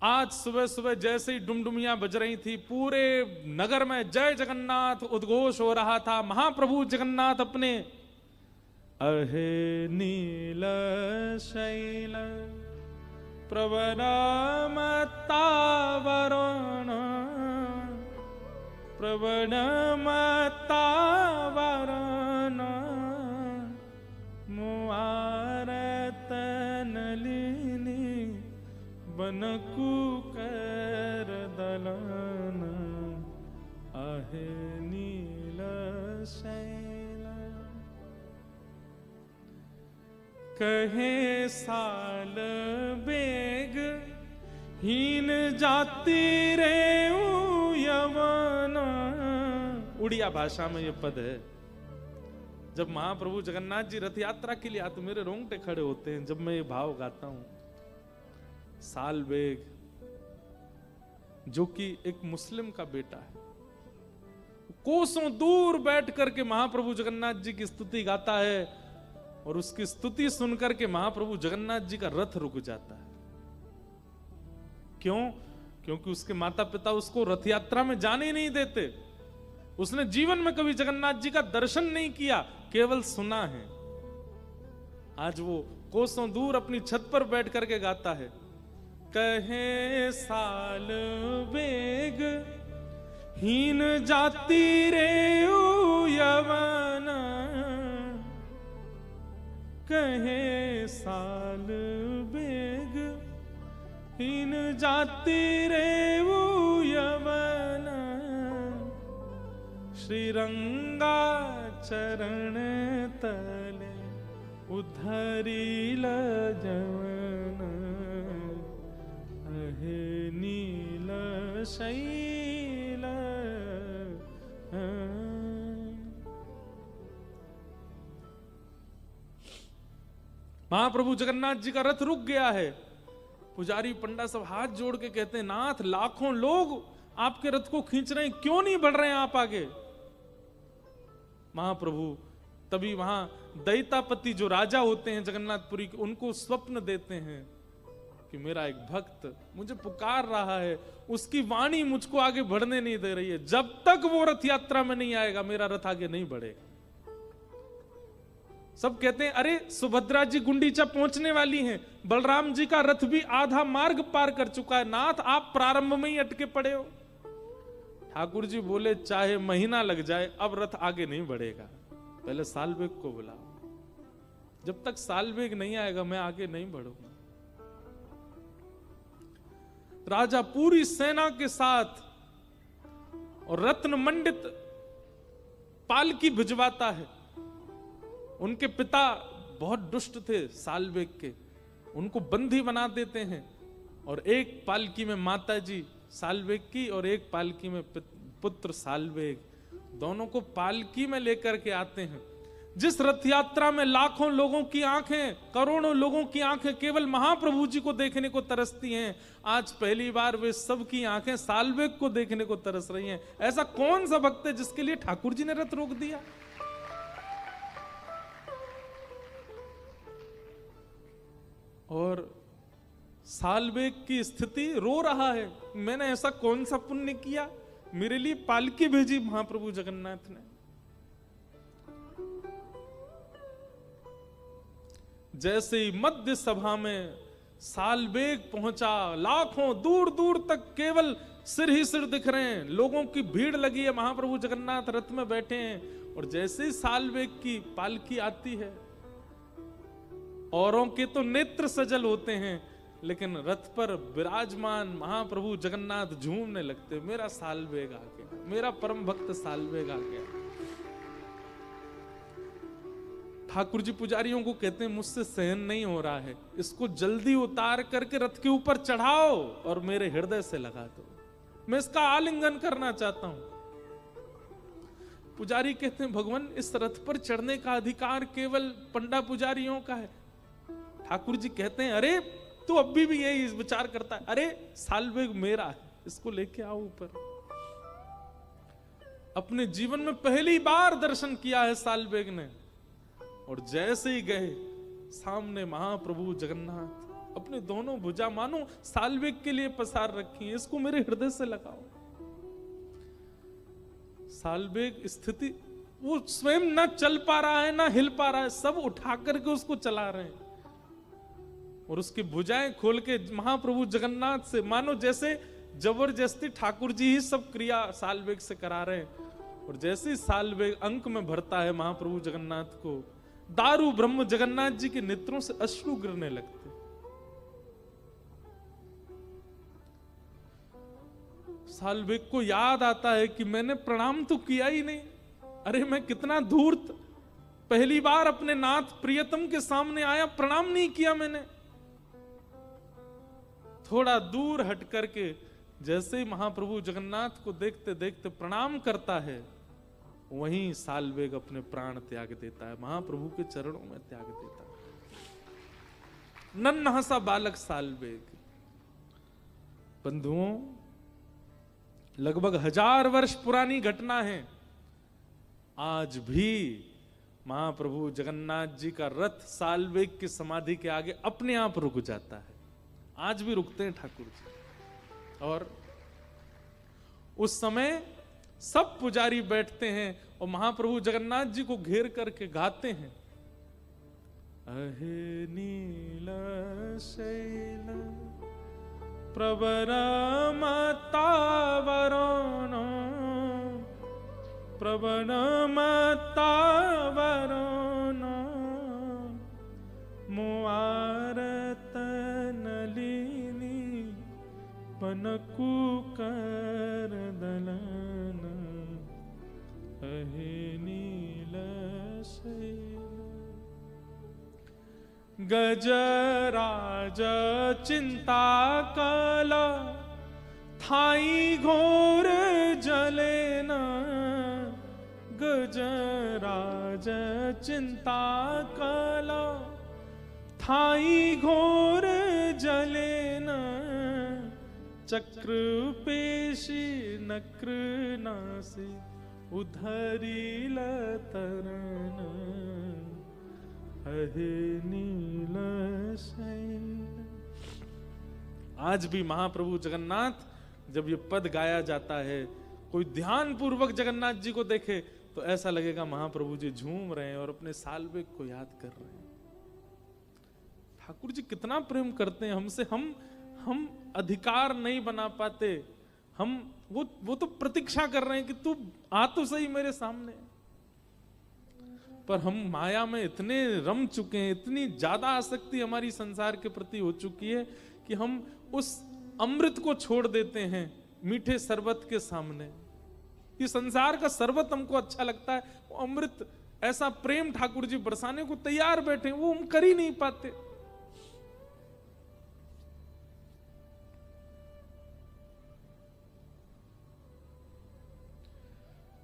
आज सुबह सुबह जैसे ही डुमडुमियां बज रही थी, पूरे नगर में जय जगन्नाथ उद्घोष हो रहा था। महाप्रभु जगन्नाथ अपने अहे नील शैल प्रवणमतावरण प्रवणमतावरण मुआरतनलिनी बनकुकर दलन आहे नील शैल। कहे साल बेग हीन जाति रे यवन। उड़िया भाषा में ये पद है। जब महाप्रभु जगन्नाथ जी रथ यात्रा के लिए आते, मेरे रोंगटे खड़े होते हैं जब मैं ये भाव गाता हूं। साल बेग जो कि एक मुस्लिम का बेटा है, कोसों दूर बैठ करके महाप्रभु जगन्नाथ जी की स्तुति गाता है, और उसकी स्तुति सुनकर के महाप्रभु जगन्नाथ जी का रथ रुक जाता है। क्यों? क्योंकि उसके माता पिता उसको रथ यात्रा में जाने ही नहीं देते। उसने जीवन में कभी जगन्नाथ जी का दर्शन नहीं किया, केवल सुना है। आज वो कोसों दूर अपनी छत पर बैठ करके गाता है, कहे साल बेग हीन जाति रे यवन। कहे साल बेग हीन जाति रे यवन। श्रीरंगा चरण तले उद्धरिल जवन अहे नील शैल। महाप्रभु जगन्नाथ जी का रथ रुक गया है। पुजारी पंडा सब हाथ जोड़ के कहते हैं, नाथ लाखों लोग आपके रथ को खींच रहे हैं, क्यों नहीं बढ़ रहे हैं आप आगे? महाप्रभु तभी वहां दैतापति जो राजा होते हैं जगन्नाथपुरी के, उनको स्वप्न देते हैं कि मेरा एक भक्त मुझे पुकार रहा है, उसकी वाणी मुझको आगे बढ़ने नहीं दे रही है। जब तक वो रथ यात्रा में नहीं आएगा मेरा रथ आगे नहीं बढ़ेगा। सब कहते हैं, अरे सुभद्रा जी गुंडीचा पहुंचने वाली हैं, बलराम जी का रथ भी आधा मार्ग पार कर चुका है, नाथ आप प्रारंभ में ही अटके पड़े हो। ठाकुर जी बोले, चाहे महीना लग जाए अब रथ आगे नहीं बढ़ेगा, पहले सालबेग को बुलाओ। जब तक सालबेग नहीं आएगा मैं आगे नहीं बढ़ूंगा। राजा पूरी सेना के साथ और रत्न मंडित पालकी भिजवाता है। उनके पिता बहुत दुष्ट थे सालबेग के, उनको बंदी बना देते हैं, और एक पालकी में माता जी सालबेग की और एक पालकी में पुत्र सालबेग, दोनों को पालकी में लेकर के आते हैं। जिस रथ यात्रा में लाखों लोगों की आंखें, करोड़ों लोगों की आंखें केवल महाप्रभु जी को देखने को तरसती हैं, आज पहली बार वे सब की आंखें सालबेग को देखने को तरस रही हैं। ऐसा कौन सा भक्त है जिसके लिए ठाकुर जी ने रथ रोक दिया? और सालबेग की स्थिति रो रहा है, मैंने ऐसा कौन सा पुण्य किया, मेरे लिए पालकी भेजी महाप्रभु जगन्नाथ ने। जैसे ही मध्य सभा में सालबेग पहुंचा, लाखों दूर दूर तक केवल सिर ही सिर दिख रहे हैं, लोगों की भीड़ लगी है, महाप्रभु जगन्नाथ रथ में बैठे हैं। और जैसे ही सालबेग की पालकी आती है, औरों के तो नेत्र सजल होते हैं, लेकिन रथ पर विराजमान महाप्रभु जगन्नाथ झूमने लगते, मेरा सालबेग आ गया, मेरा परम भक्त सालबेग आ गया। ठाकुर जी पुजारियों को कहते हैं, मुझसे सहन नहीं हो रहा है, इसको जल्दी उतार करके रथ के ऊपर चढ़ाओ और मेरे हृदय से लगा दो, मैं इसका आलिंगन करना चाहता हूं। पुजारी कहते हैं, भगवान इस रथ पर चढ़ने का अधिकार केवल पंडा पुजारियों का है। ठाकुर जी कहते हैं, अरे तू अभी भी यही विचार करता है, अरे सालबेग मेरा है, इसको लेके आओ ऊपर। अपने जीवन में पहली बार दर्शन किया है सालबेग ने, और जैसे ही गए सामने महाप्रभु जगन्नाथ अपने दोनों भुजा मानो साल्वेग के लिए पसार रखी है, इसको मेरे हृदय से लगाओ। साल्वेग स्थिति, वो स्वयं ना चल पा रहा है ना हिल पा रहा है, सब उठा करके उसको चला रहे हैं, और उसकी भुजाएं खोल के महाप्रभु जगन्नाथ से मानो जैसे जबरदस्ती ठाकुर जी ही सब क्रिया साल्वेग से करा रहे हैं। और जैसे ही साल्वेग अंक में भरता है महाप्रभु जगन्नाथ को, दारू ब्रह्म जगन्नाथ जी के नेत्रों से अश्रु गिरने लगते। साल्वेग को याद आता है कि मैंने प्रणाम तो किया ही नहीं, अरे मैं कितना धूर्त, पहली बार अपने नाथ प्रियतम के सामने आया, प्रणाम नहीं किया मैंने। थोड़ा दूर हट करके जैसे ही महाप्रभु जगन्नाथ को देखते देखते प्रणाम करता है, वहीं साल्वेग अपने प्राण त्याग देता है, महाप्रभु के चरणों में त्याग देता है। नन्हा सा बालक साल्वेग। बंधुओं, लगभग 1000 वर्ष पुरानी घटना है। आज भी महाप्रभु जगन्नाथ जी का रथ साल्वेग की समाधि के आगे अपने आप रुक जाता है। आज भी रुकते हैं ठाकुर जी। और उस समय सब पुजारी बैठते हैं और महाप्रभु जगन्नाथ जी को घेर करके गाते हैं, अहे नील शैल प्रवरमतावरण प्रवणमतावरण मुआरत नलिनी पनकुकर दलन अहे नील शैल। गजराज चिंता कल थाई घोर जलेन, गजराज चिंता कल थाई घोर जलेन, चक्र पेशी नक्र नासी उधरील तरन अहे नील शैल। आज भी महाप्रभु जगन्नाथ जब ये पद गाया जाता है, कोई ध्यान पूर्वक जगन्नाथ जी को देखे तो ऐसा लगेगा महाप्रभु जी झूम रहे हैं और अपने साल्वेग को याद कर रहे हैं। ठाकुर जी कितना प्रेम करते हैं हमसे। हम अधिकार नहीं बना पाते, हम वो तो प्रतीक्षा कर रहे हैं कि तू आ तो सही मेरे सामने। पर हम माया में इतने रम चुके हैं, इतनी ज्यादा आसक्ति हमारी संसार के प्रति हो चुकी है कि हम उस अमृत को छोड़ देते हैं मीठे शरबत के सामने। ये संसार का शरबत हमको अच्छा लगता है, वो अमृत ऐसा प्रेम ठाकुर जी बरसाने को तैयार बैठे, वो हम कर ही नहीं पाते।